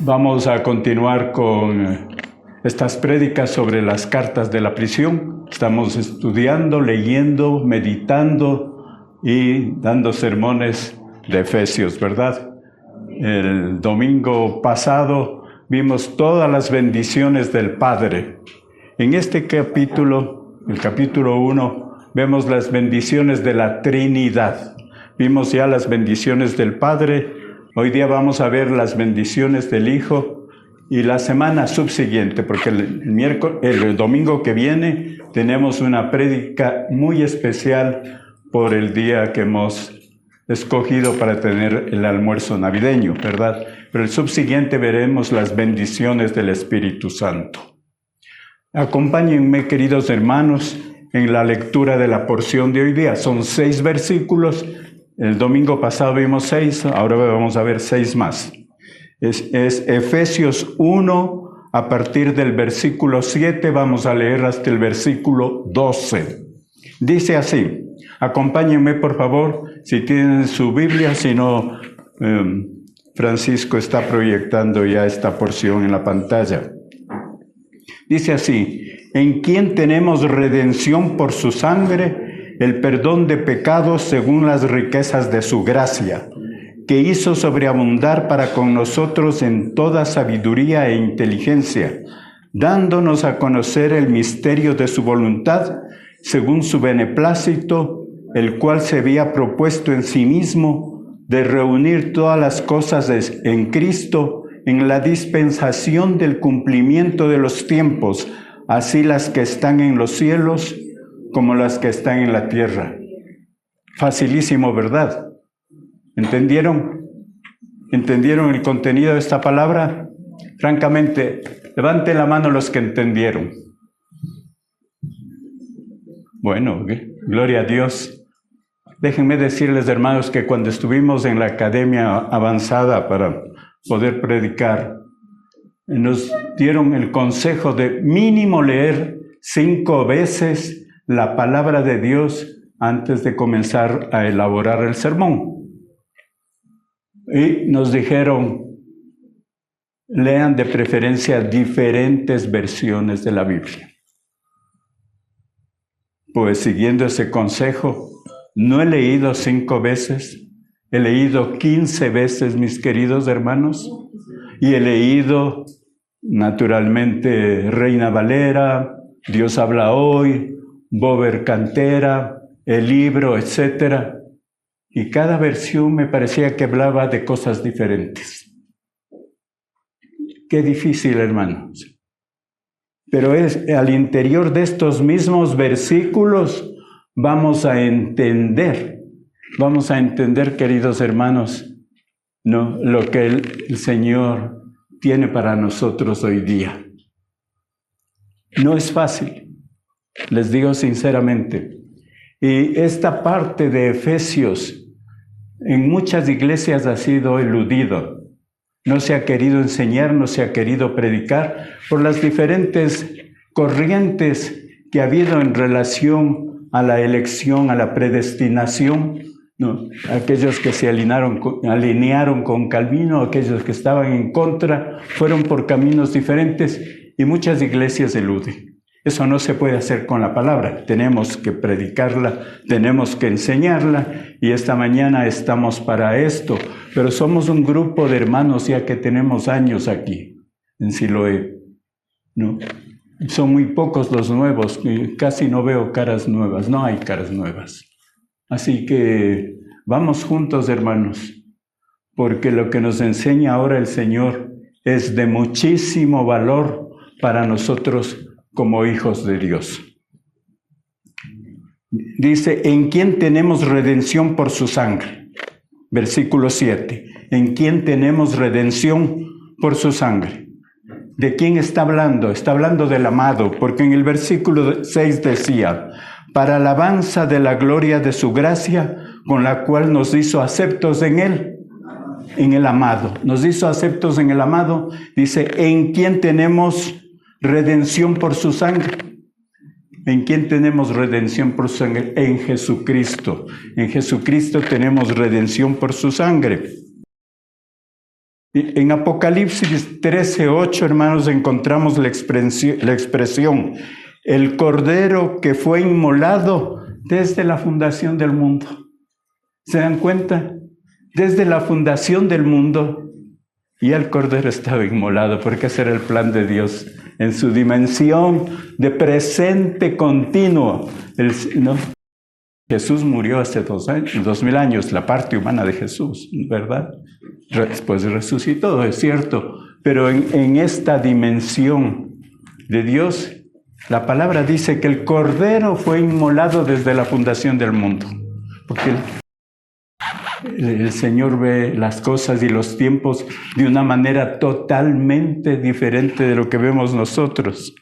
Vamos a continuar con estas prédicas sobre las cartas de la prisión. Estamos estudiando, leyendo, meditando y dando sermones de Efesios, ¿verdad? El domingo pasado vimos todas las bendiciones del Padre. En este capítulo, el capítulo 1, vemos las bendiciones de la Trinidad. Vimos ya las bendiciones del Padre. Hoy día vamos a ver las bendiciones del Hijo y la semana subsiguiente, porque el domingo que viene tenemos una prédica muy especial por el día que hemos escogido para tener el almuerzo navideño, ¿verdad? Pero el subsiguiente veremos las bendiciones del Espíritu Santo. Acompáñenme, queridos hermanos, en la lectura de la porción de hoy día. Son 6 versículos. El domingo pasado vimos 6, ahora vamos a ver 6 más. Es Efesios 1, a partir del versículo 7, vamos a leer hasta el versículo 12. Dice así, acompáñenme por favor, si tienen su Biblia, si no, Francisco está proyectando ya esta porción en la pantalla. Dice así, en quien tenemos redención por su sangre, el perdón de pecados según las riquezas de su gracia, que hizo sobreabundar para con nosotros en toda sabiduría e inteligencia, dándonos a conocer el misterio de su voluntad, según su beneplácito, el cual se había propuesto en sí mismo, de reunir todas las cosas en Cristo, en la dispensación del cumplimiento de los tiempos, así las que están en los cielos, como las que están en la tierra. Facilísimo, ¿verdad? ¿Entendieron? ¿Entendieron el contenido de esta palabra? Francamente, levanten la mano los que entendieron. Bueno, gloria a Dios. Déjenme decirles, hermanos, que cuando estuvimos en la academia avanzada para poder predicar, nos dieron el consejo de mínimo leer 5 veces la palabra de Dios antes de comenzar a elaborar el sermón. Y nos dijeron, lean de preferencia diferentes versiones de la Biblia. Pues siguiendo ese consejo, no he leído 5 veces, he leído 15 veces, mis queridos hermanos, y he leído, naturalmente, Reina Valera, Dios habla hoy, Bober Cantera, el libro, etc. Y cada versión me parecía que hablaba de cosas diferentes. Qué difícil, hermanos. Pero al interior de estos mismos versículos vamos a entender, queridos hermanos, ¿no? Lo que el Señor tiene para nosotros hoy día. No es fácil. Les digo sinceramente, y esta parte de Efesios en muchas iglesias ha sido eludido. No se ha querido enseñar, no se ha querido predicar por las diferentes corrientes que ha habido en relación a la elección, a la predestinación, ¿no? Aquellos que se alinearon con Calvino, aquellos que estaban en contra, fueron por caminos diferentes y muchas iglesias eluden. Eso no se puede hacer con la palabra. Tenemos que predicarla, tenemos que enseñarla, y esta mañana estamos para esto. Pero somos un grupo de hermanos ya que tenemos años aquí en Siloé, ¿no? Son muy pocos los nuevos, casi no veo caras nuevas, no hay caras nuevas. Así que vamos juntos, hermanos, porque lo que nos enseña ahora el Señor es de muchísimo valor para nosotros como hijos de Dios. Dice, ¿en quién tenemos redención por su sangre? Versículo 7. ¿En quién tenemos redención por su sangre? ¿De quién está hablando? Está hablando del amado, porque en el versículo 6 decía, para alabanza de la gloria de su gracia, con la cual nos hizo aceptos en él, en el amado. Nos hizo aceptos en el amado, dice, en quien tenemos redención por su sangre. ¿En quién tenemos redención por su sangre? En Jesucristo. En Jesucristo tenemos redención por su sangre. En Apocalipsis 13:8, hermanos, encontramos la expresión, el Cordero que fue inmolado desde la fundación del mundo. ¿Se dan cuenta? Desde la fundación del mundo, y el Cordero estaba inmolado, porque ese era el plan de Dios, en su dimensión de presente continuo. ¿No? Jesús murió hace 2000 años, la parte humana de Jesús, ¿verdad? Después resucitó, es cierto, pero en esta dimensión de Dios, la palabra dice que el Cordero fue inmolado desde la fundación del mundo, porque el Señor ve las cosas y los tiempos de una manera totalmente diferente de lo que vemos nosotros.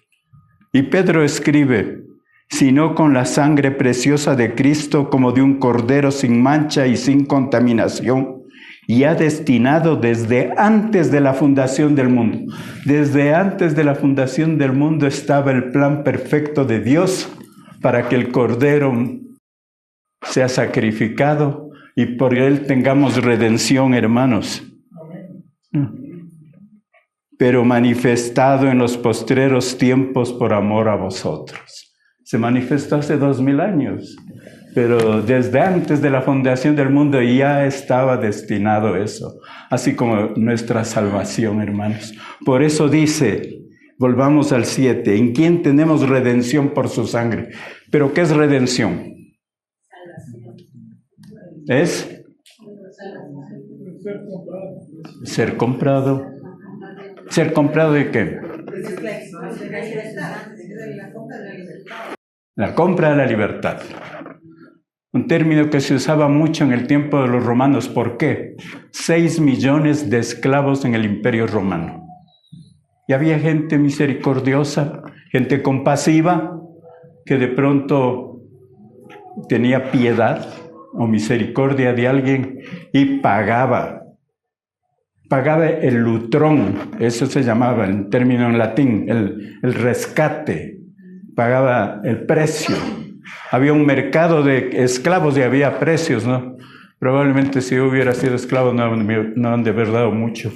Y Pedro escribe, sino con la sangre preciosa de Cristo como de un cordero sin mancha y sin contaminación, y ha destinado desde antes de la fundación del mundo. Desde antes de la fundación del mundo estaba el plan perfecto de Dios para que el cordero sea sacrificado y por él tengamos redención, hermanos. Pero manifestado en los postreros tiempos por amor a vosotros. Se manifestó hace 2000 años, pero desde antes de la fundación del mundo ya estaba destinado eso, así como nuestra salvación, hermanos. Por eso dice, volvamos al 7, en quien tenemos redención por su sangre. ¿Pero qué es redención? Es ser comprado. ¿Ser comprado de qué? La compra de la libertad. Un término que se usaba mucho en el tiempo de los romanos. ¿Por qué? 6 millones de esclavos en el Imperio Romano. Y había gente misericordiosa, gente compasiva, que de pronto tenía piedad o misericordia de alguien y pagaba el lutrón, eso se llamaba en término en latín, el rescate, pagaba el precio. Había un mercado de esclavos y había precios, ¿no? Probablemente si yo hubiera sido esclavo no han de haber dado mucho,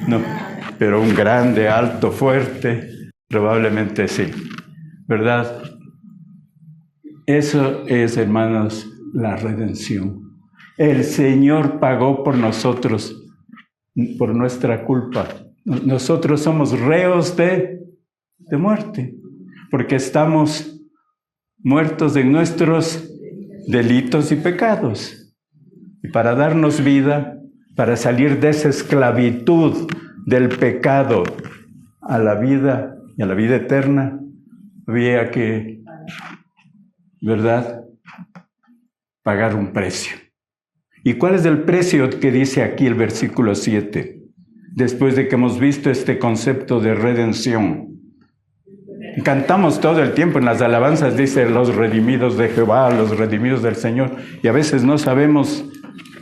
no, pero un grande, alto, fuerte, probablemente sí, ¿verdad? Eso es, hermanos, la redención. El Señor pagó por nosotros, por nuestra culpa. Nosotros somos reos de muerte, porque estamos muertos en nuestros delitos y pecados. Y para darnos vida, para salir de esa esclavitud del pecado a la vida y a la vida eterna, había que, ¿verdad?, pagar un precio. ¿Y cuál es el precio que dice aquí el versículo 7? Después de que hemos visto este concepto de redención. Cantamos todo el tiempo en las alabanzas, dice los redimidos de Jehová, los redimidos del Señor, y a veces no sabemos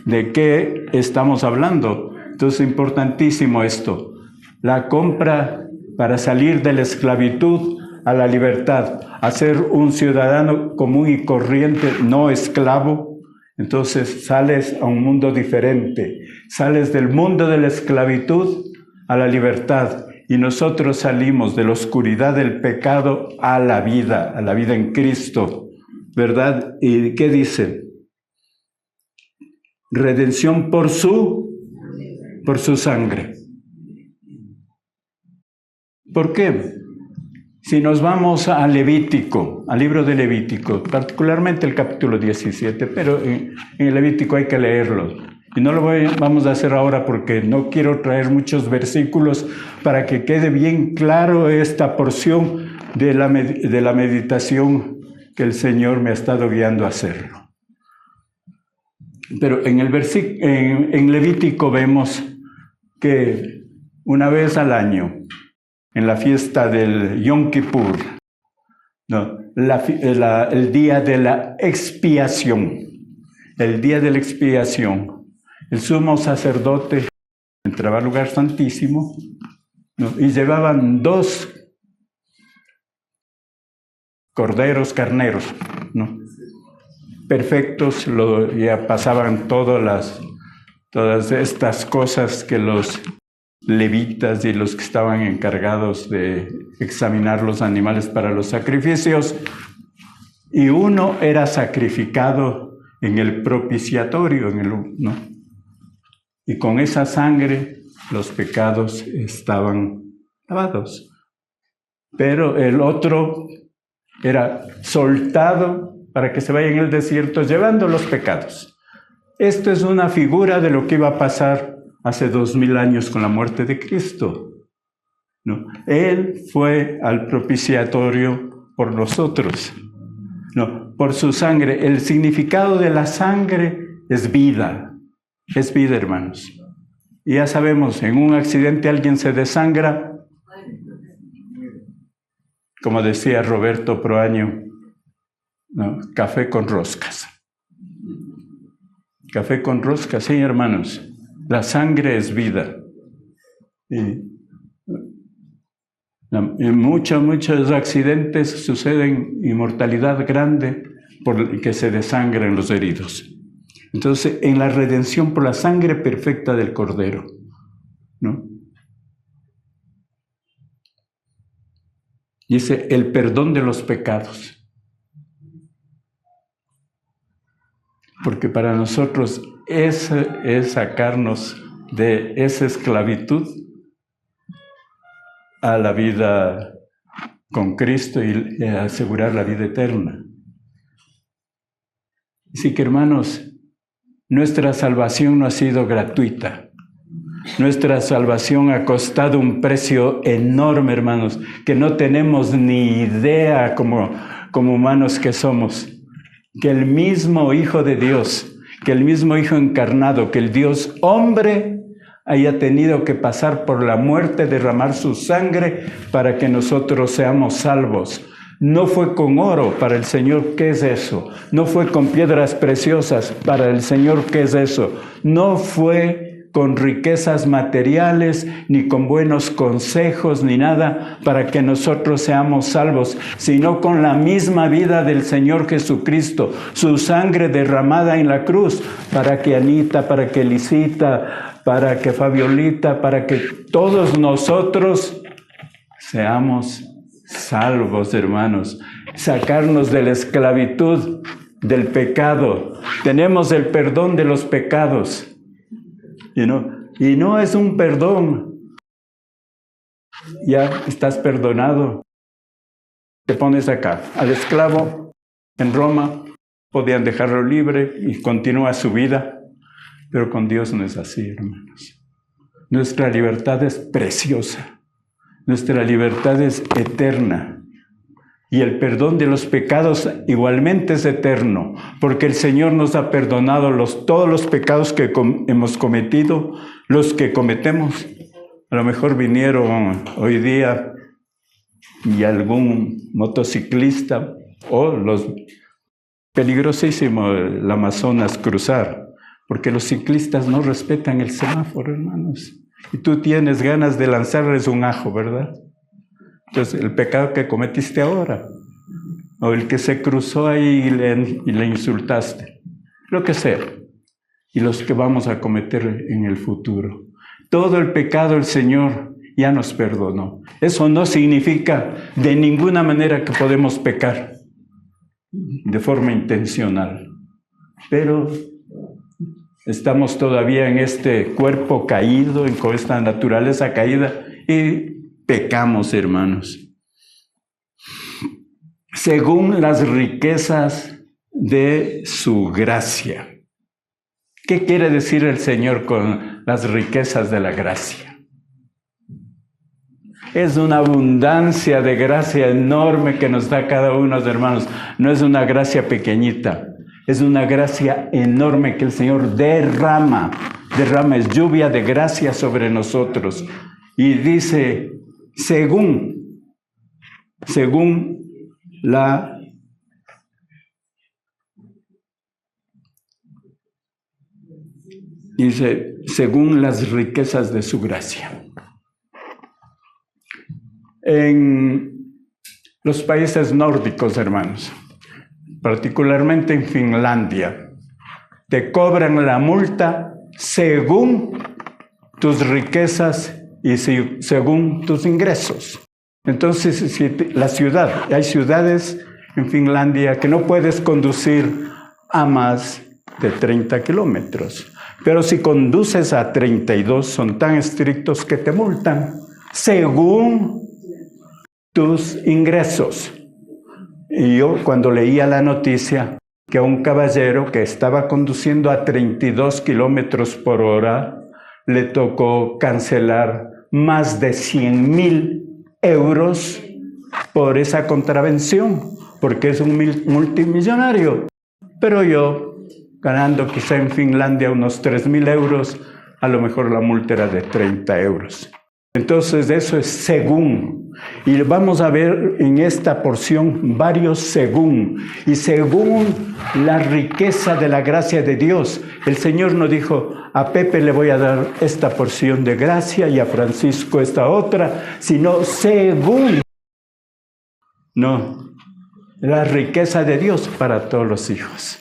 de qué estamos hablando. Entonces es importantísimo esto, la compra para salir de la esclavitud a la libertad, a ser un ciudadano común y corriente, no esclavo. Entonces sales a un mundo diferente, sales del mundo de la esclavitud a la libertad. Y nosotros salimos de la oscuridad del pecado a la vida en Cristo, ¿verdad? ¿Y qué dice? Redención por su sangre. ¿Por qué? Si nos vamos a Levítico, al libro de Levítico, particularmente el capítulo 17, pero en el Levítico hay que leerlo. Y no lo vamos a hacer ahora porque no quiero traer muchos versículos para que quede bien claro esta porción de la meditación que el Señor me ha estado guiando a hacerlo. Pero en Levítico vemos que una vez al año en la fiesta del Yom Kippur, no, el día de la expiación. El día de la expiación. El sumo sacerdote entraba al lugar santísimo, ¿no? Y llevaban 2 carneros, ¿no? Perfectos, ya pasaban todas estas cosas que los levitas y los que estaban encargados de examinar los animales para los sacrificios, y uno era sacrificado en el propiciatorio, ¿no? Y con esa sangre los pecados estaban lavados. Pero el otro era soltado para que se vaya en el desierto llevando los pecados. Esto es una figura de lo que iba a pasar hace 2000 años con la muerte de Cristo, ¿no? Él fue al propiciatorio por nosotros, ¿no? Por su sangre. El significado de la sangre es vida, hermanos. Y ya sabemos, en un accidente alguien se desangra, como decía Roberto Proaño, ¿no? Café con roscas. Café con roscas, sí, hermanos. La sangre es vida. Y muchos accidentes suceden y mortalidad grande por que se desangran los heridos. Entonces, en la redención por la sangre perfecta del Cordero, ¿no? Dice, el perdón de los pecados. Porque para nosotros es sacarnos de esa esclavitud a la vida con Cristo y asegurar la vida eterna. Así que, hermanos, nuestra salvación no ha sido gratuita. Nuestra salvación ha costado un precio enorme, hermanos, que no tenemos ni idea como humanos que somos. Que el mismo Hijo de Dios, que el mismo Hijo encarnado, que el Dios hombre haya tenido que pasar por la muerte, derramar su sangre para que nosotros seamos salvos. No fue con oro para el Señor, ¿qué es eso? No fue con piedras preciosas para el Señor, ¿qué es eso? No fue con riquezas materiales, ni con buenos consejos, ni nada, para que nosotros seamos salvos, sino con la misma vida del Señor Jesucristo, su sangre derramada en la cruz, para que Anita, para que Lisita, para que Fabiolita, para que todos nosotros seamos salvos, hermanos, sacarnos de la esclavitud, del pecado. Tenemos el perdón de los pecados. Y no es un perdón. Ya estás perdonado. Te pones acá. Al esclavo en Roma podían dejarlo libre y continúa su vida. Pero con Dios no es así, hermanos. Nuestra libertad es preciosa. Nuestra libertad es eterna. Y el perdón de los pecados igualmente es eterno, porque el Señor nos ha perdonado todos los pecados que hemos cometido, los que cometemos. A lo mejor vinieron hoy día y algún motociclista o los peligrosísimo el Amazonas cruzar, porque los ciclistas no respetan el semáforo, hermanos. Y tú tienes ganas de lanzarles un ajo, ¿verdad? Entonces, el pecado que cometiste ahora, o el que se cruzó ahí y le insultaste, lo que sea, y los que vamos a cometer en el futuro. Todo el pecado el Señor ya nos perdonó. Eso no significa de ninguna manera que podemos pecar de forma intencional, pero estamos todavía en este cuerpo caído, con esta naturaleza caída, y pecamos, hermanos, según las riquezas de su gracia. ¿Qué quiere decir el Señor con las riquezas de la gracia? Es una abundancia de gracia enorme que nos da cada uno, hermanos. No es una gracia pequeñita, es una gracia enorme que el Señor derrama, es lluvia de gracia sobre nosotros. Y dice según la dice, según las riquezas de su gracia. En los países nórdicos, hermanos, particularmente en Finlandia, te cobran la multa según tus riquezas y según tus ingresos. Entonces, si la ciudad, hay ciudades en Finlandia que no puedes conducir a más de 30 kilómetros. Pero si conduces a 32, son tan estrictos que te multan según tus ingresos. Y yo cuando leía la noticia que a un caballero que estaba conduciendo a 32 kilómetros por hora, le tocó cancelar más de 100,000 euros por esa contravención, porque es un multimillonario. Pero yo, ganando quizá en Finlandia unos 3,000 euros, a lo mejor la multa era de 30 euros. Entonces eso es según. Y vamos a ver en esta porción varios según. Y según la riqueza de la gracia de Dios, el Señor no dijo, a Pepe le voy a dar esta porción de gracia y a Francisco esta otra, sino según. No, la riqueza de Dios para todos los hijos.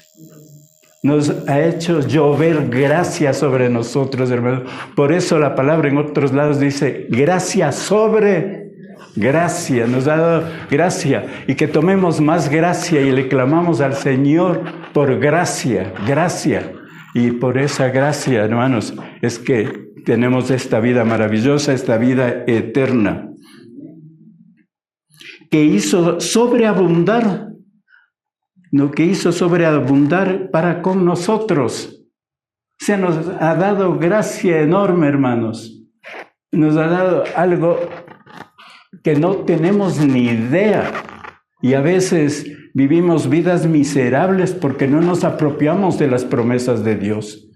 Nos ha hecho llover gracia sobre nosotros, hermanos. Por eso la palabra en otros lados dice, gracia sobre gracia. Nos ha dado gracia. Y que tomemos más gracia y le clamamos al Señor por gracia, gracia. Y por esa gracia, hermanos, es que tenemos esta vida maravillosa, esta vida eterna. Que hizo sobreabundar. Lo que hizo sobreabundar para con nosotros. Se nos ha dado gracia enorme, hermanos. Nos ha dado algo que no tenemos ni idea. Y a veces vivimos vidas miserables porque no nos apropiamos de las promesas de Dios.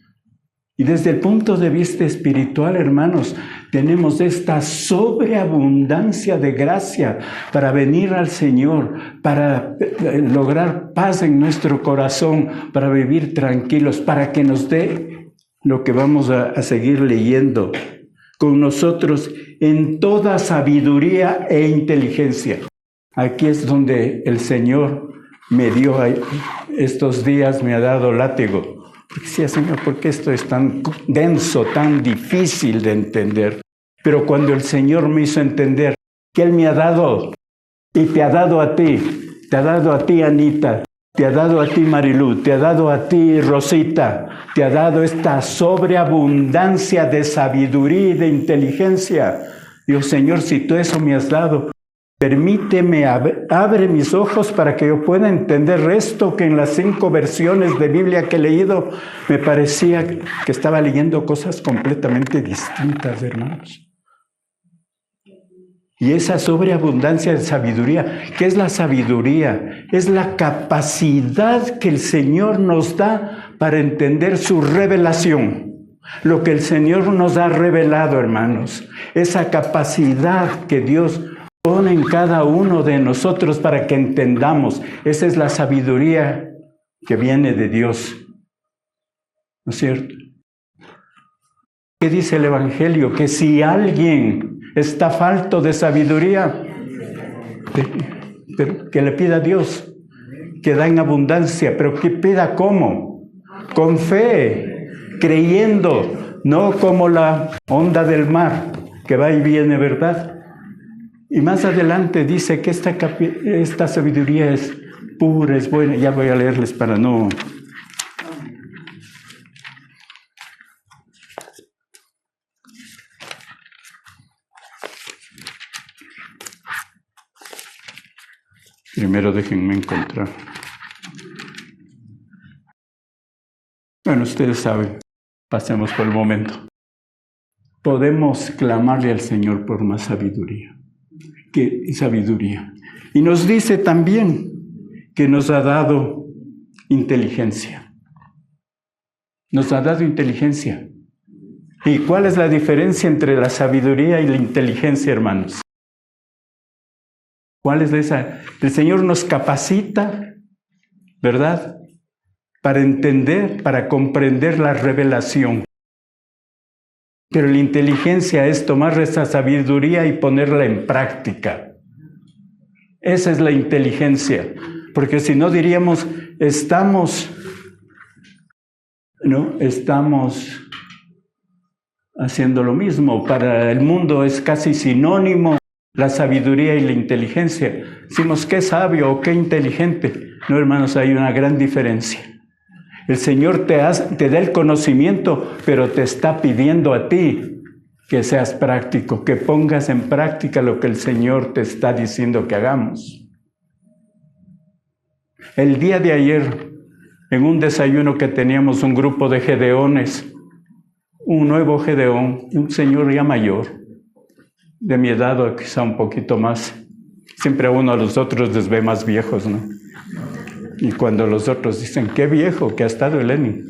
Y desde el punto de vista espiritual, hermanos, tenemos esta sobreabundancia de gracia para venir al Señor, para lograr paz en nuestro corazón, para vivir tranquilos, para que nos dé lo que vamos a seguir leyendo con nosotros en toda sabiduría e inteligencia. Aquí es donde el Señor me dio, estos días me ha dado látigo. Porque decía, Señor, ¿por qué esto es tan denso, tan difícil de entender? Pero cuando el Señor me hizo entender que Él me ha dado, y te ha dado a ti, Anita, te ha dado a ti, Marilu, te ha dado a ti, Rosita, te ha dado esta sobreabundancia de sabiduría y de inteligencia. Digo, Señor, si tú eso me has dado, permíteme, abre mis ojos para que yo pueda entender esto que en las 5 versiones de Biblia que he leído me parecía que estaba leyendo cosas completamente distintas, hermanos. Y esa sobreabundancia de sabiduría, ¿qué es la sabiduría? Es la capacidad que el Señor nos da para entender su revelación. Lo que el Señor nos ha revelado, hermanos. Esa capacidad que Dios pone en cada uno de nosotros para que entendamos. Esa es la sabiduría que viene de Dios. ¿No es cierto? ¿Qué dice el Evangelio? Que si alguien está falto de sabiduría, pero que le pida a Dios, que da en abundancia, pero que pida ¿cómo? Con fe, creyendo, no como la onda del mar, que va y viene, ¿verdad? Y más adelante dice que esta sabiduría es pura, es buena. Ya voy a leerles para no... Primero déjenme encontrar. Bueno, ustedes saben, pasemos por el momento. Podemos clamarle al Señor por más sabiduría. Y nos dice también que nos ha dado inteligencia. Nos ha dado inteligencia. ¿Y cuál es la diferencia entre la sabiduría y la inteligencia, hermanos? ¿Cuál es esa? El Señor nos capacita, ¿verdad? Para entender, para comprender la revelación. Pero la inteligencia es tomar esa sabiduría y ponerla en práctica. Esa es la inteligencia. Porque si no diríamos, estamos haciendo lo mismo. Para el mundo es casi sinónimo la sabiduría y la inteligencia. Decimos, qué sabio o qué inteligente. No, hermanos, hay una gran diferencia. El Señor te da el conocimiento, pero te está pidiendo a ti que seas práctico, que pongas en práctica lo que el Señor te está diciendo que hagamos. El día de ayer, en un desayuno que teníamos un grupo de gedeones, un nuevo gedeón, un señor ya mayor, de mi edad o quizá un poquito más. Siempre a uno a los otros les ve más viejos, ¿no? Y cuando los otros dicen, qué viejo que ha estado el Lenin.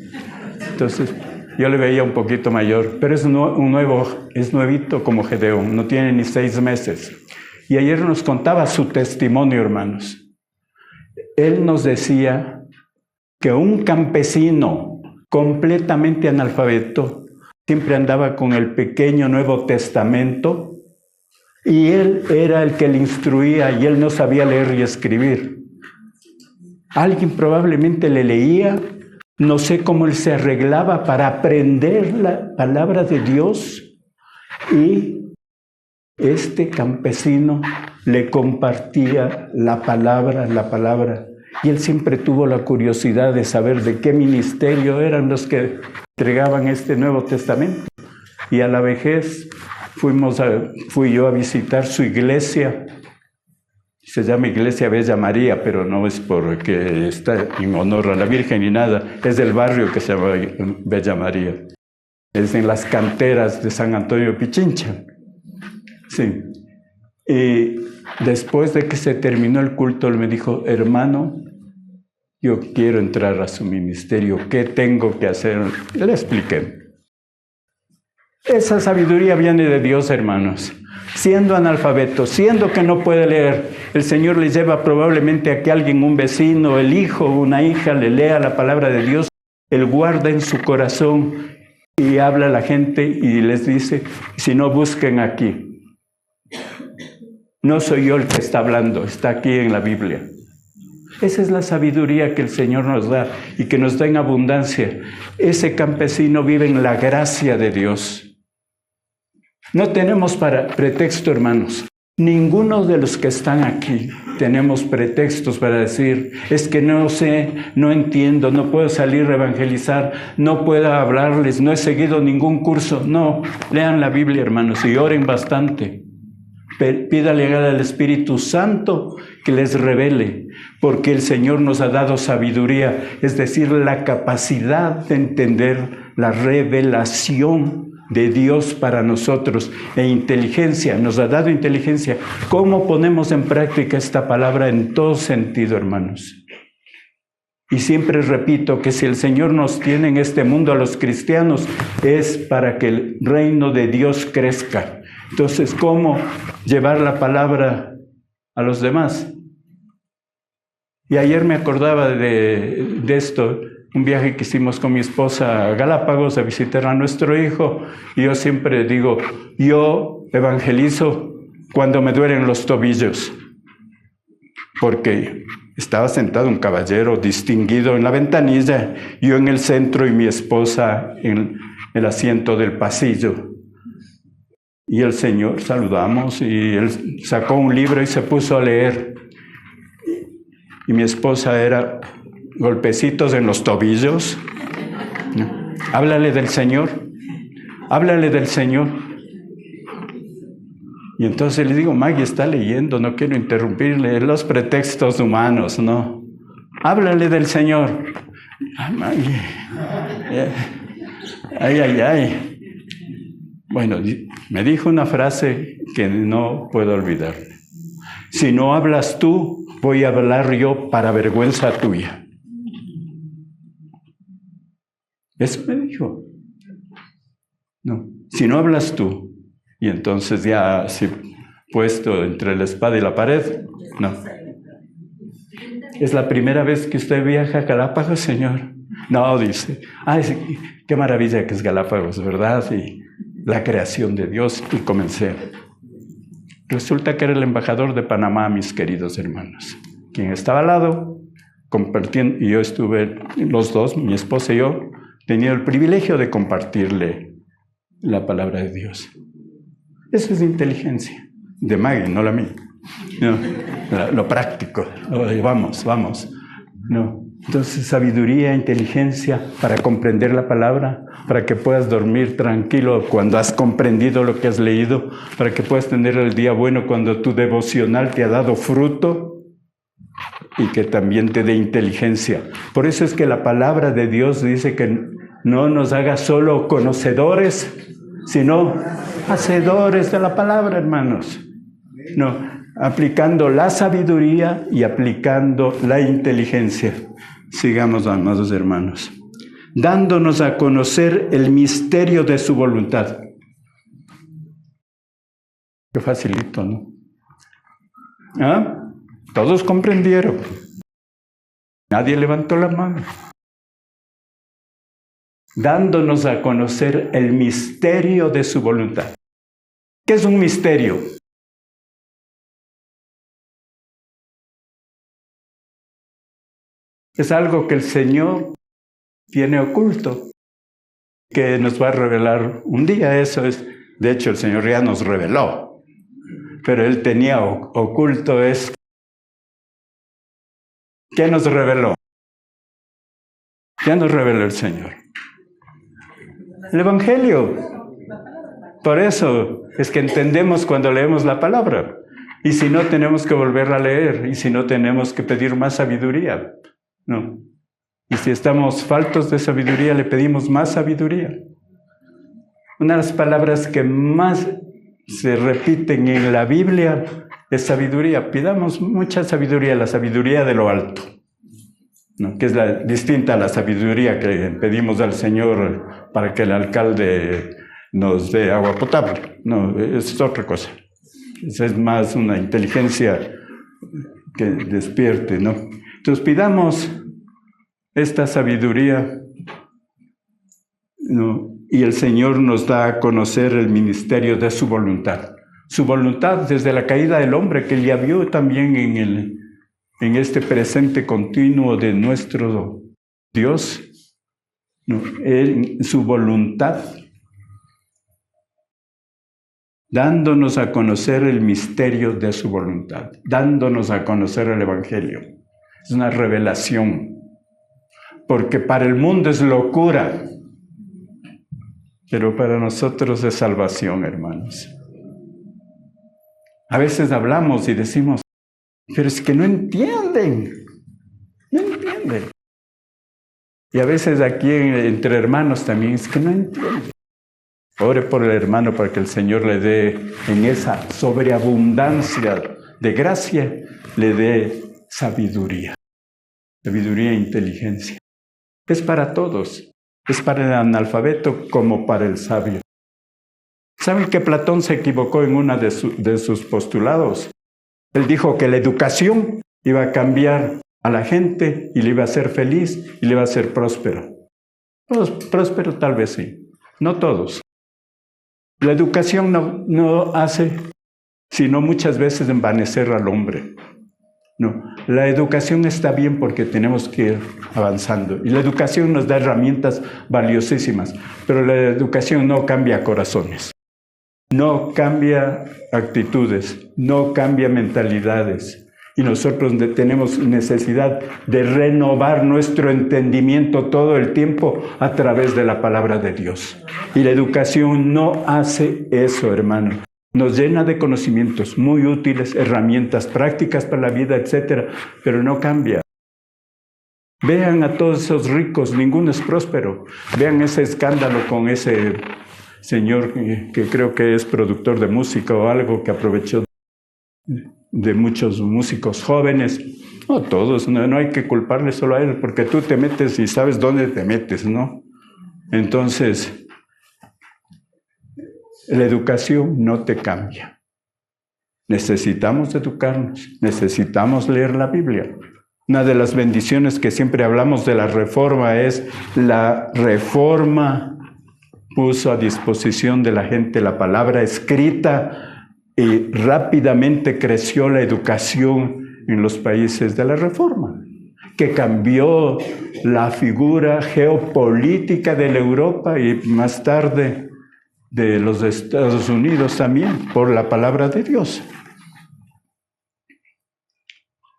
Entonces, yo le veía un poquito mayor, pero es nuevito como Gedeón, no tiene ni 6 meses. Y ayer nos contaba su testimonio, hermanos. Él nos decía que un campesino completamente analfabeto siempre andaba con el pequeño Nuevo Testamento y él era el que le instruía y él no sabía leer y escribir. Alguien probablemente le leía, no sé cómo él se arreglaba para aprender la palabra de Dios, y este campesino le compartía la palabra, y él siempre tuvo la curiosidad de saber de qué ministerio eran los que entregaban este Nuevo Testamento. Y a la vejez fui yo a visitar su iglesia. Se llama Iglesia Bella María, pero no es porque está en honor a la Virgen ni nada. Es del barrio que se llama Bella María. Es en las canteras de San Antonio Pichincha. Sí. Y después de que se terminó el culto, él me dijo, hermano, yo quiero entrar a su ministerio. ¿Qué tengo que hacer? Le expliqué. Esa sabiduría viene de Dios, hermanos. Siendo analfabeto, siendo que no puede leer, el Señor le lleva probablemente a que alguien, un vecino, el hijo, una hija, le lea la palabra de Dios, él guarda en su corazón y habla a la gente y les dice, si no, busquen aquí. No soy yo el que está hablando, está aquí en la Biblia. Esa es la sabiduría que el Señor nos da y que nos da en abundancia. Ese campesino vive en la gracia de Dios. No tenemos pretexto, hermanos. Ninguno de los que están aquí tenemos pretextos para decir, es que no sé, no entiendo, no puedo salir a evangelizar, no puedo hablarles, no he seguido ningún curso. No, lean la Biblia, hermanos, y oren bastante. Pídale al Espíritu Santo que les revele, porque el Señor nos ha dado sabiduría, es decir, la capacidad de entender la revelación de Dios para nosotros, e inteligencia, nos ha dado inteligencia. ¿Cómo ponemos en práctica esta palabra en todo sentido, hermanos? Y siempre repito que si el Señor nos tiene en este mundo a los cristianos, es para que el reino de Dios crezca. Entonces, ¿cómo llevar la palabra a los demás? Y ayer me acordaba de esto, un viaje que hicimos con mi esposa a Galápagos a visitar a nuestro hijo, y yo siempre digo, yo evangelizo cuando me duelen los tobillos, porque estaba sentado un caballero distinguido en la ventanilla, yo en el centro y mi esposa en el asiento del pasillo. Y el Señor, saludamos, y él sacó un libro y se puso a leer. Y mi esposa era golpecitos en los tobillos. Háblale del Señor, háblale del Señor. Y entonces le digo, Maggie está leyendo, no quiero interrumpirle, los pretextos humanos, no. Háblale del Señor. Ay, Maggie. Ay. Bueno, me dijo una frase que no puedo olvidar. Si no hablas tú, voy a hablar yo para vergüenza tuya. Eso me dijo. No, si no hablas tú. Y entonces ya, si puesto entre la espada y la pared. No. ¿Es la primera vez que usted viaja a Galápagos, señor? No, dice. Sí, qué maravilla que es Galápagos, ¿verdad? Y la creación de Dios. Y comencé. Resulta que era el embajador de Panamá, mis queridos hermanos, quien estaba al lado, compartiendo, y yo estuve, los dos, mi esposa y yo, tenía el privilegio de compartirle la palabra de Dios. Eso es inteligencia, de Maggie, no la mía. No, lo práctico, vamos. No. Entonces, sabiduría, inteligencia para comprender la palabra, para que puedas dormir tranquilo cuando has comprendido lo que has leído, para que puedas tener el día bueno cuando tu devocional te ha dado fruto y que también te dé inteligencia. Por eso es que la palabra de Dios dice que no nos haga solo conocedores, sino hacedores de la palabra, hermanos. No, aplicando la sabiduría y aplicando la inteligencia. Sigamos, amados hermanos. Dándonos a conocer el misterio de su voluntad. Qué facilito, ¿no? Todos comprendieron. Nadie levantó la mano. Dándonos a conocer el misterio de su voluntad. ¿Qué es un misterio? Es algo que el Señor tiene oculto, que nos va a revelar un día. Eso es, de hecho, el Señor ya nos reveló, pero Él tenía oculto es. ¿Qué nos reveló? ¿Qué nos reveló el Señor? El Evangelio. Por eso es que entendemos cuando leemos la palabra. Y si no, tenemos que volver a leer. Y si no, tenemos que pedir más sabiduría. No. Y si estamos faltos de sabiduría, le pedimos más sabiduría. Una de las palabras que más se repiten en la Biblia es sabiduría. Pidamos mucha sabiduría, la sabiduría de lo alto, ¿no? Que es distinta a la sabiduría que pedimos al Señor para que el alcalde nos dé agua potable. No, es otra cosa. Esa es más una inteligencia que despierte, ¿no? Entonces pidamos esta sabiduría, ¿no? Y el Señor nos da a conocer el ministerio de su voluntad. Su voluntad desde la caída del hombre, que ya vio también en este presente continuo de nuestro Dios, ¿no? Su voluntad, dándonos a conocer el misterio de su voluntad, dándonos a conocer el Evangelio. Es una revelación, porque para el mundo es locura, pero para nosotros es salvación, hermanos. A veces hablamos y decimos, pero es que no entienden. Y a veces aquí entre hermanos también es que no entienden. Ore por el hermano para que el Señor le dé en esa sobreabundancia de gracia, le dé sabiduría e inteligencia. Es para todos, es para el analfabeto como para el sabio. ¿Saben que Platón se equivocó en uno de sus postulados? Él dijo que la educación iba a cambiar a la gente y le iba a hacer feliz y le iba a hacer próspero. Pues, próspero tal vez sí, no todos. La educación no hace sino muchas veces envanecer al hombre. No, la educación está bien porque tenemos que ir avanzando. Y la educación nos da herramientas valiosísimas, pero la educación no cambia corazones, no cambia actitudes, no cambia mentalidades. Y nosotros tenemos necesidad de renovar nuestro entendimiento todo el tiempo a través de la palabra de Dios. Y la educación no hace eso, hermano. Nos llena de conocimientos muy útiles, herramientas prácticas para la vida, etc., pero no cambia. Vean a todos esos ricos, ninguno es próspero. Vean ese escándalo con ese señor que creo que es productor de música o algo, que aprovechó de muchos músicos jóvenes. No todos, no hay que culparle solo a él, porque tú te metes y sabes dónde te metes, ¿no? Entonces, la educación no te cambia. Necesitamos educarnos, necesitamos leer la Biblia. Una de las bendiciones que siempre hablamos de la Reforma es la Reforma puso a disposición de la gente la palabra escrita y rápidamente creció la educación en los países de la Reforma, que cambió la figura geopolítica de la Europa y más tarde de los Estados Unidos también, por la palabra de Dios,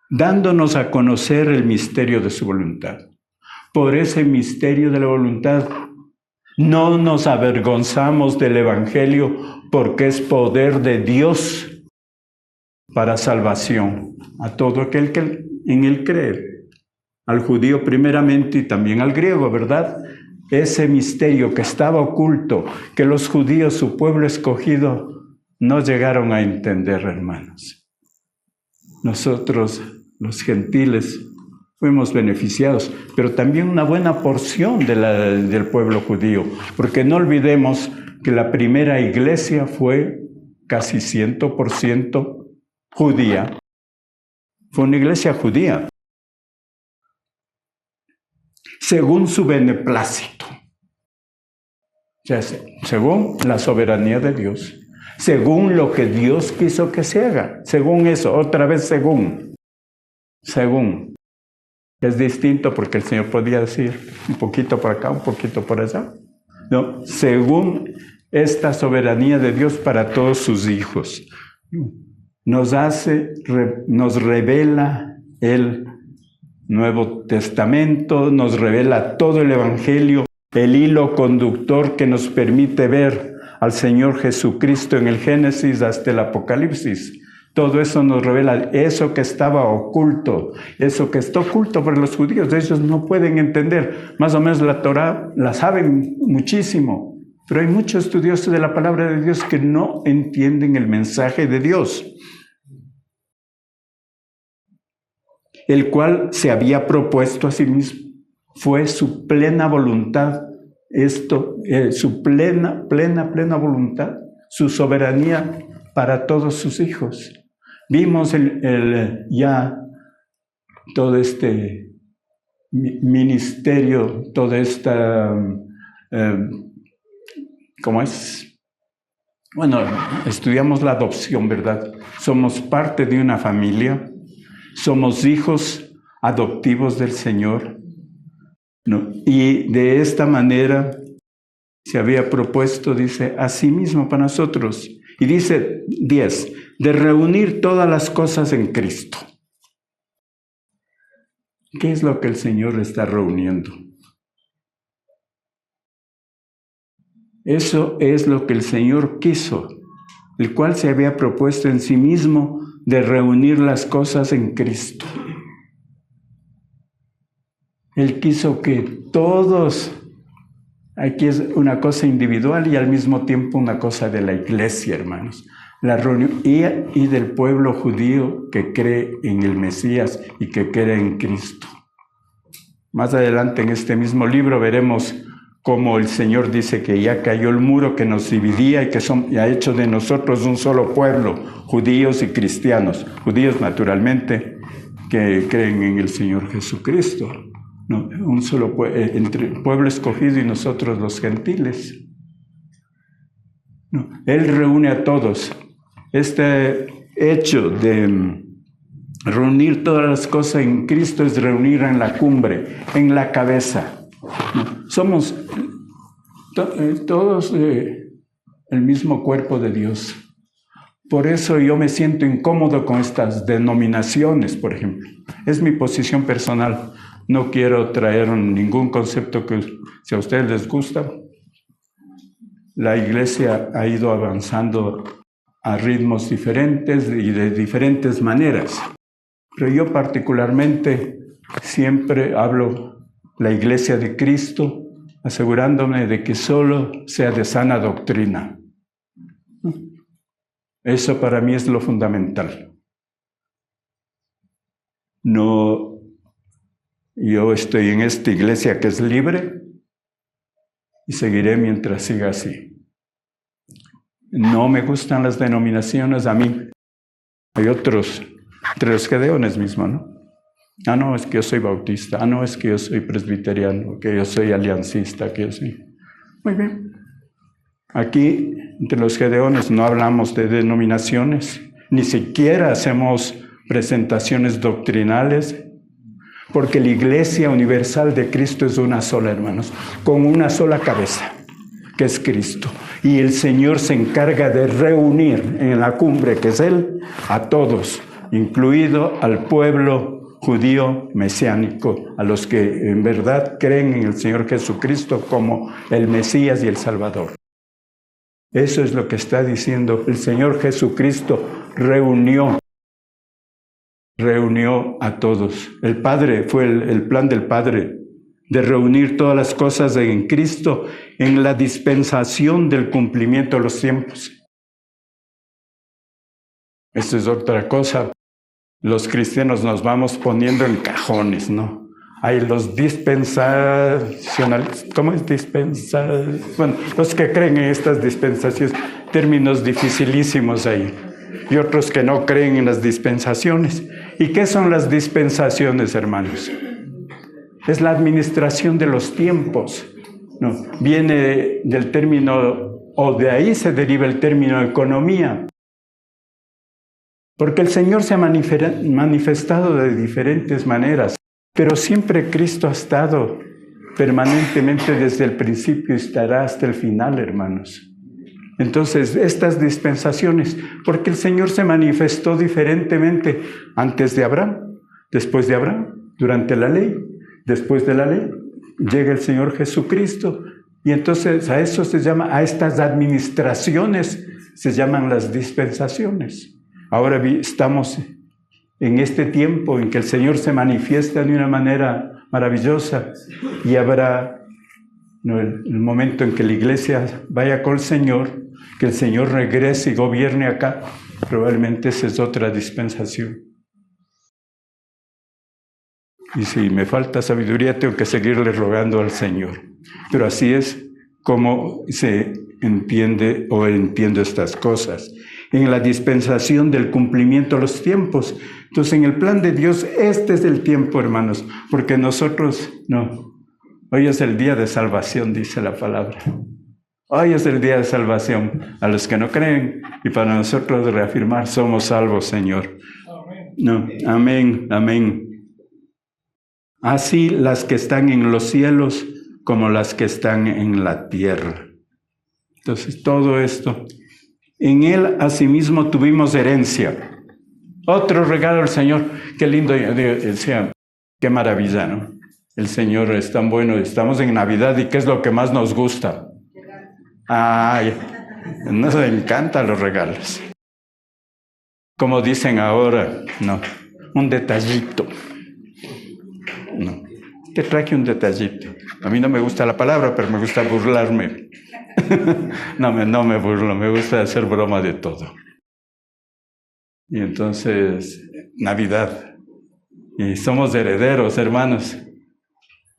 dándonos a conocer el misterio de su voluntad. Por ese misterio de la voluntad no nos avergonzamos del Evangelio, porque es poder de Dios para salvación a todo aquel que en él cree, al judío primeramente y también al griego, ¿verdad? Ese misterio que estaba oculto, que los judíos, su pueblo escogido, no llegaron a entender, hermanos. Nosotros, los gentiles, fuimos beneficiados, pero también una buena porción del pueblo judío, porque no olvidemos que la primera iglesia fue casi 100% judía. Fue una iglesia judía, según su beneplácito, o sea, según la soberanía de Dios, según lo que Dios quiso que se haga, según eso, otra vez según, es distinto porque el Señor podía decir un poquito por acá, un poquito por allá, no, según esta soberanía de Dios para todos sus hijos, nos revela el Nuevo Testamento, nos revela todo el Evangelio, el hilo conductor que nos permite ver al Señor Jesucristo en el Génesis hasta el Apocalipsis. Todo eso nos revela eso que estaba oculto, eso que está oculto para los judíos. Ellos no pueden entender. Más o menos la Torá la saben muchísimo, pero hay muchos estudiosos de la palabra de Dios que no entienden el mensaje de Dios, el cual se había propuesto a sí mismo. Fue su plena voluntad, su plena voluntad, su soberanía para todos sus hijos. Vimos ya todo este ministerio, toda esta, ¿cómo es? Bueno, estudiamos la adopción, ¿verdad? Somos parte de una familia, somos hijos adoptivos del Señor, ¿no? Y de esta manera se había propuesto, dice, a sí mismo para nosotros. Y dice 10, de reunir todas las cosas en Cristo. ¿Qué es lo que el Señor está reuniendo? Eso es lo que el Señor quiso, el cual se había propuesto en sí mismo de reunir las cosas en Cristo. Él quiso que todos, aquí es una cosa individual y al mismo tiempo una cosa de la iglesia, hermanos, la reunión y del pueblo judío que cree en el Mesías y que cree en Cristo. Más adelante en este mismo libro veremos cómo el Señor dice que ya cayó el muro que nos dividía y ha hecho de nosotros un solo pueblo, judíos y cristianos. Judíos, naturalmente, que creen en el Señor Jesucristo, ¿no? Un solo entre el pueblo escogido y nosotros los gentiles, ¿no? Él reúne a todos. Este hecho de reunir todas las cosas en Cristo es reunir en la cumbre, en la cabeza, ¿no? Somos todos el mismo cuerpo de Dios. Por eso yo me siento incómodo con estas denominaciones, por ejemplo. Es mi posición personal. No quiero traer ningún concepto que, si a ustedes les gusta, la iglesia ha ido avanzando a ritmos diferentes y de diferentes maneras. Pero yo particularmente siempre hablo la iglesia de Cristo, asegurándome de que solo sea de sana doctrina. Eso para mí es lo fundamental. No, yo estoy en esta iglesia que es libre y seguiré mientras siga así. No me gustan las denominaciones a mí. Hay otros, entre los gedeones mismos, ¿no? Ah, no, es que yo soy bautista. Ah, no, es que yo soy presbiteriano, que yo soy aliancista, que yo soy... Muy bien. Aquí, entre los gedeones, no hablamos de denominaciones, ni siquiera hacemos presentaciones doctrinales, porque la Iglesia Universal de Cristo es una sola, hermanos, con una sola cabeza, que es Cristo. Y el Señor se encarga de reunir en la cumbre, que es Él, a todos, incluido al pueblo judío mesiánico, a los que en verdad creen en el Señor Jesucristo como el Mesías y el Salvador. Eso es lo que está diciendo el Señor Jesucristo. Reunió a todos. El Padre, fue el plan del Padre de reunir todas las cosas en Cristo en la dispensación del cumplimiento de los tiempos. Esto es otra cosa. Los cristianos nos vamos poniendo en cajones, ¿no? Hay los dispensacionales, ¿cómo es dispensar? Bueno, los que creen en estas dispensaciones, términos dificilísimos ahí. Y otros que no creen en las dispensaciones. ¿Y qué son las dispensaciones, hermanos? Es la administración de los tiempos, ¿no? Viene del término, o de ahí se deriva el término economía. Porque el Señor se ha manifestado de diferentes maneras, pero siempre Cristo ha estado permanentemente desde el principio y estará hasta el final, hermanos. Entonces, estas dispensaciones, porque el Señor se manifestó diferentemente antes de Abraham, después de Abraham, durante la ley, después de la ley, llega el Señor Jesucristo, y entonces a eso se llama, a estas administraciones se llaman las dispensaciones. Ahora estamos en este tiempo en que el Señor se manifiesta de una manera maravillosa y habrá el momento en que la iglesia vaya con el Señor, que el Señor regrese y gobierne acá. Probablemente esa es otra dispensación. Y si me falta sabiduría, tengo que seguirle rogando al Señor. Pero así es como se entiende o entiendo estas cosas. En la dispensación del cumplimiento de los tiempos. Entonces, en el plan de Dios, este es el tiempo, hermanos, porque nosotros no. Hoy es el día de salvación, dice la palabra. Hoy es el día de salvación a los que no creen y para nosotros reafirmar, somos salvos, Señor. No, amén, amén. Así las que están en los cielos como las que están en la tierra. Entonces, todo esto. En Él, asimismo, tuvimos herencia. Otro regalo del Señor. Qué lindo, decía, qué maravilla, ¿no? El Señor es tan bueno. Estamos en Navidad y ¿qué es lo que más nos gusta? Ay, nos encantan los regalos. Como dicen ahora, no, un detallito. No, te traje un detallito. A mí no me gusta la palabra, pero me gusta burlarme. No me burlo, me gusta hacer broma de todo. Y entonces, Navidad. Y somos herederos, hermanos.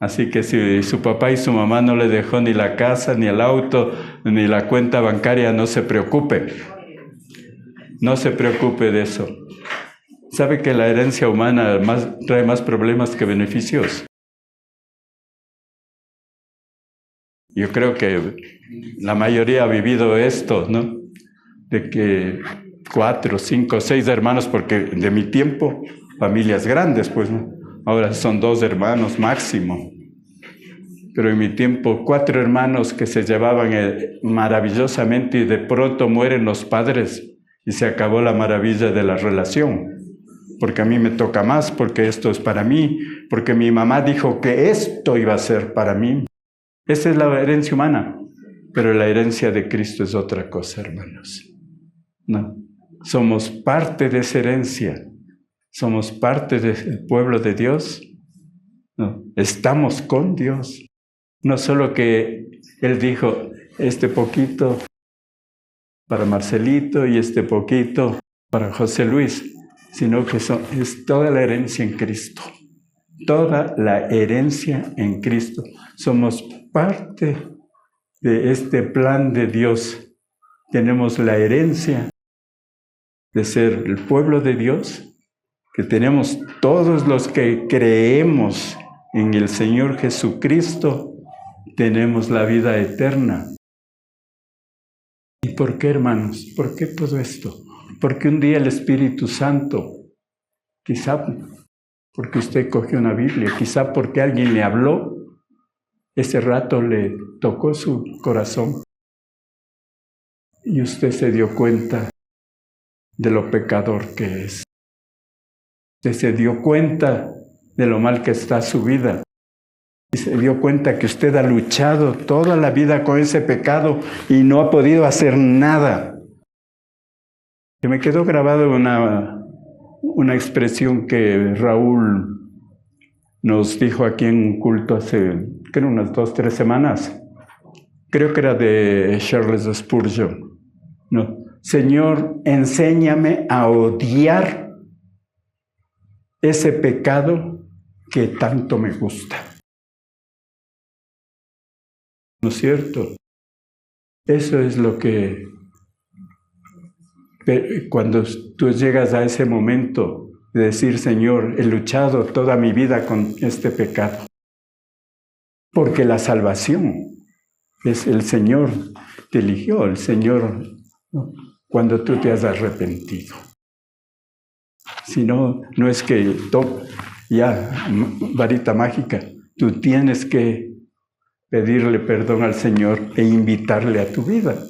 Así que si su papá y su mamá no le dejó ni la casa, ni el auto, ni la cuenta bancaria, no se preocupe. No se preocupe de eso. ¿Sabe que la herencia humana trae más problemas que beneficios? Yo creo que la mayoría ha vivido esto, ¿no? De que 4, 5, 6 hermanos, porque de mi tiempo, familias grandes, pues, ¿no? Ahora son 2 hermanos máximo. Pero en mi tiempo, 4 hermanos que se llevaban maravillosamente y de pronto mueren los padres y se acabó la maravilla de la relación. Porque a mí me toca más, porque esto es para mí, porque mi mamá dijo que esto iba a ser para mí. Esa es la herencia humana, pero la herencia de Cristo es otra cosa, hermanos. No, somos parte de esa herencia, somos parte del pueblo de Dios. No, estamos con Dios. No solo que Él dijo, este poquito para Marcelito y este poquito para José Luis, sino que es toda la herencia en Cristo. Toda la herencia en Cristo. Somos parte de este plan de Dios. Tenemos la herencia de ser el pueblo de Dios, que tenemos todos los que creemos en el Señor Jesucristo, tenemos la vida eterna. ¿Y por qué, hermanos? ¿Por qué todo esto? Porque un día el Espíritu Santo, quizá porque usted cogió una Biblia, quizá porque alguien le habló, ese rato le tocó su corazón y usted se dio cuenta de lo pecador que es. Usted se dio cuenta de lo mal que está su vida. Y se dio cuenta que usted ha luchado toda la vida con ese pecado y no ha podido hacer nada. Y me quedó grabada una expresión que Raúl nos dijo aquí en un culto hace, creo, unas 2 o 3 semanas. Creo que era de Charles Spurgeon. No. Señor, enséñame a odiar ese pecado que tanto me gusta. ¿No es cierto? Eso es lo que, cuando tú llegas a ese momento de decir, Señor, he luchado toda mi vida con este pecado. Porque la salvación es el Señor te eligió, el Señor, ¿no? Cuando tú te has arrepentido. Si no, no es que ya, varita mágica, tú tienes que pedirle perdón al Señor e invitarle a tu vida.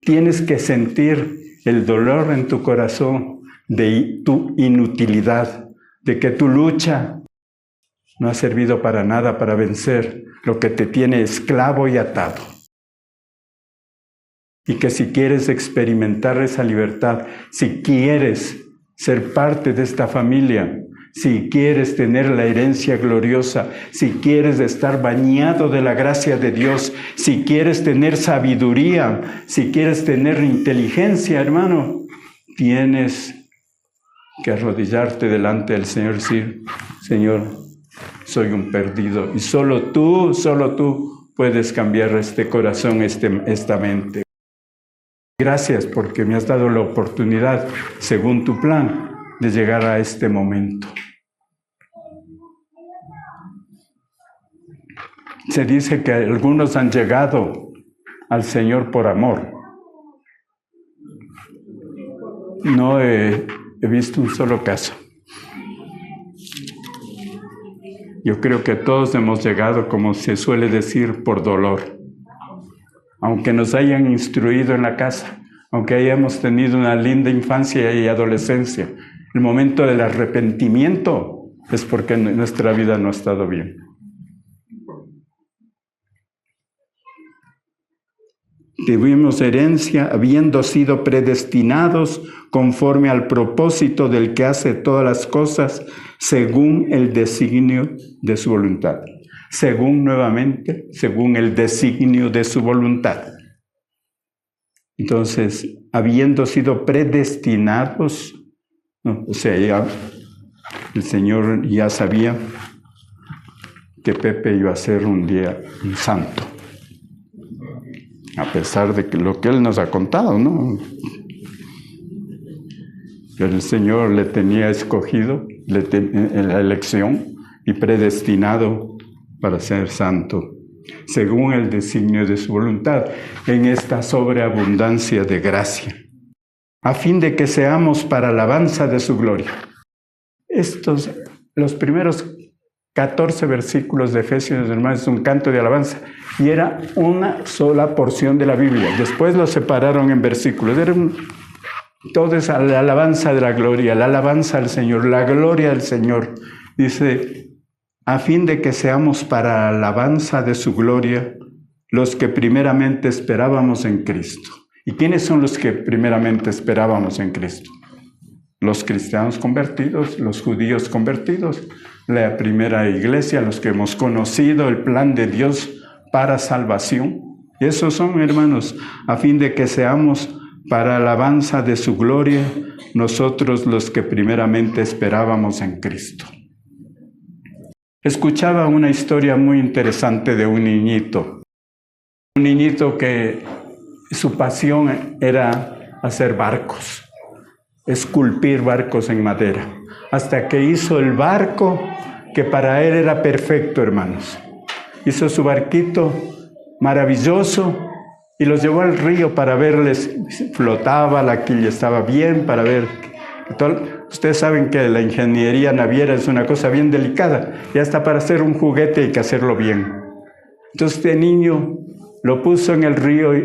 Tienes que sentir el dolor en tu corazón de tu inutilidad, de que tu lucha no ha servido para nada para vencer lo que te tiene esclavo y atado. Y que si quieres experimentar esa libertad, si quieres ser parte de esta familia, si quieres tener la herencia gloriosa, si quieres estar bañado de la gracia de Dios, si quieres tener sabiduría, si quieres tener inteligencia, hermano, tienes que arrodillarte delante del Señor y decir, Señor, soy un perdido y solo tú puedes cambiar este corazón, esta mente. Gracias porque me has dado la oportunidad, según tu plan, de llegar a este momento. Se dice que algunos han llegado al Señor por amor. No he visto un solo caso. Yo creo que todos hemos llegado, como se suele decir, por dolor. Aunque nos hayan instruido en la casa, aunque hayamos tenido una linda infancia y adolescencia, el momento del arrepentimiento es porque nuestra vida no ha estado bien. Tuvimos herencia habiendo sido predestinados conforme al propósito del que hace todas las cosas según el designio de su voluntad. Según el designio de su voluntad. Entonces, habiendo sido predestinados, ¿no? O sea, ya el Señor ya sabía que Pepe iba a ser un día un santo. A pesar de lo que Él nos ha contado, ¿no? Pero el Señor le tenía escogido, en la elección y predestinado para ser santo, según el designio de su voluntad, en esta sobreabundancia de gracia, a fin de que seamos para alabanza de su gloria. Los primeros 14 versículos de Efesios, hermanos, es un canto de alabanza, y era una sola porción de la Biblia. Después lo separaron en versículos. Todo es la alabanza de la gloria, la alabanza al Señor, la gloria al Señor. Dice, a fin de que seamos para alabanza de su gloria, los que primeramente esperábamos en Cristo. ¿Y quiénes son los que primeramente esperábamos en Cristo? Los cristianos convertidos, los judíos convertidos, la primera iglesia, los que hemos conocido el plan de Dios para salvación. Y esos son, hermanos, a fin de que seamos para alabanza de su gloria, nosotros los que primeramente esperábamos en Cristo. Escuchaba una historia muy interesante de un niñito que su pasión era hacer barcos. esculpir barcos en madera, hasta que hizo el barco que para él era perfecto, hermanos. Hizo su barquito maravilloso y los llevó al río para verles, flotaba, la quilla estaba bien, para ver. Ustedes saben que la ingeniería naviera es una cosa bien delicada, y hasta para hacer un juguete hay que hacerlo bien. Entonces este niño lo puso en el río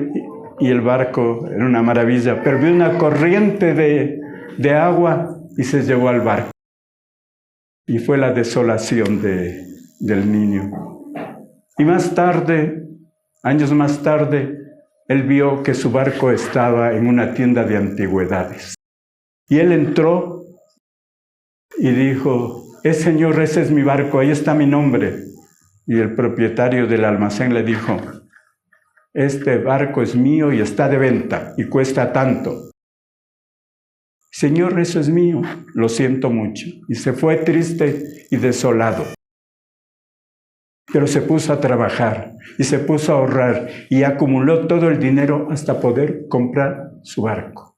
y el barco era una maravilla, pero vio una corriente de agua y se llevó al barco. Y fue la desolación del niño. Y más tarde, años más tarde, él vio que su barco estaba en una tienda de antigüedades. Y él entró y dijo, Señor, ese es mi barco, ahí está mi nombre. Y el propietario del almacén le dijo, este barco es mío y está de venta y cuesta tanto. Señor, eso es mío, lo siento mucho. Y se fue triste y desolado. Pero se puso a trabajar y se puso a ahorrar y acumuló todo el dinero hasta poder comprar su barco.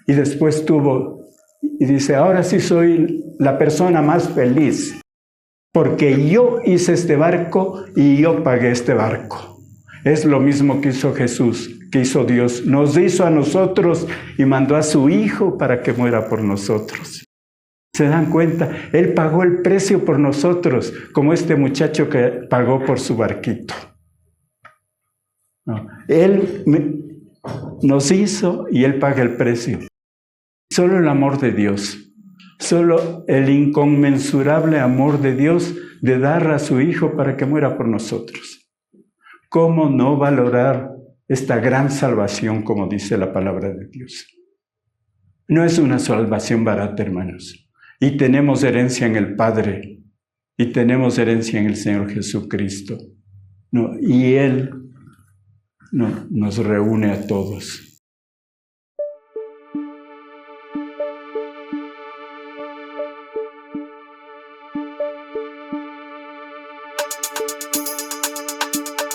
Y después y dice, ahora sí soy la persona más feliz, porque yo hice este barco y yo pagué este barco. Es lo mismo que hizo Jesús, que hizo Dios. Nos hizo a nosotros y mandó a su Hijo para que muera por nosotros. ¿Se dan cuenta? Él pagó el precio por nosotros, como este muchacho que pagó por su barquito. No, Él nos hizo y Él paga el precio. Solo el amor de Dios, solo el inconmensurable amor de Dios de dar a su Hijo para que muera por nosotros. ¿Cómo no valorar esta gran salvación, como dice la palabra de Dios? No es una salvación barata, hermanos. Y tenemos herencia en el Padre, y tenemos herencia en el Señor Jesucristo. Y Él nos reúne a todos.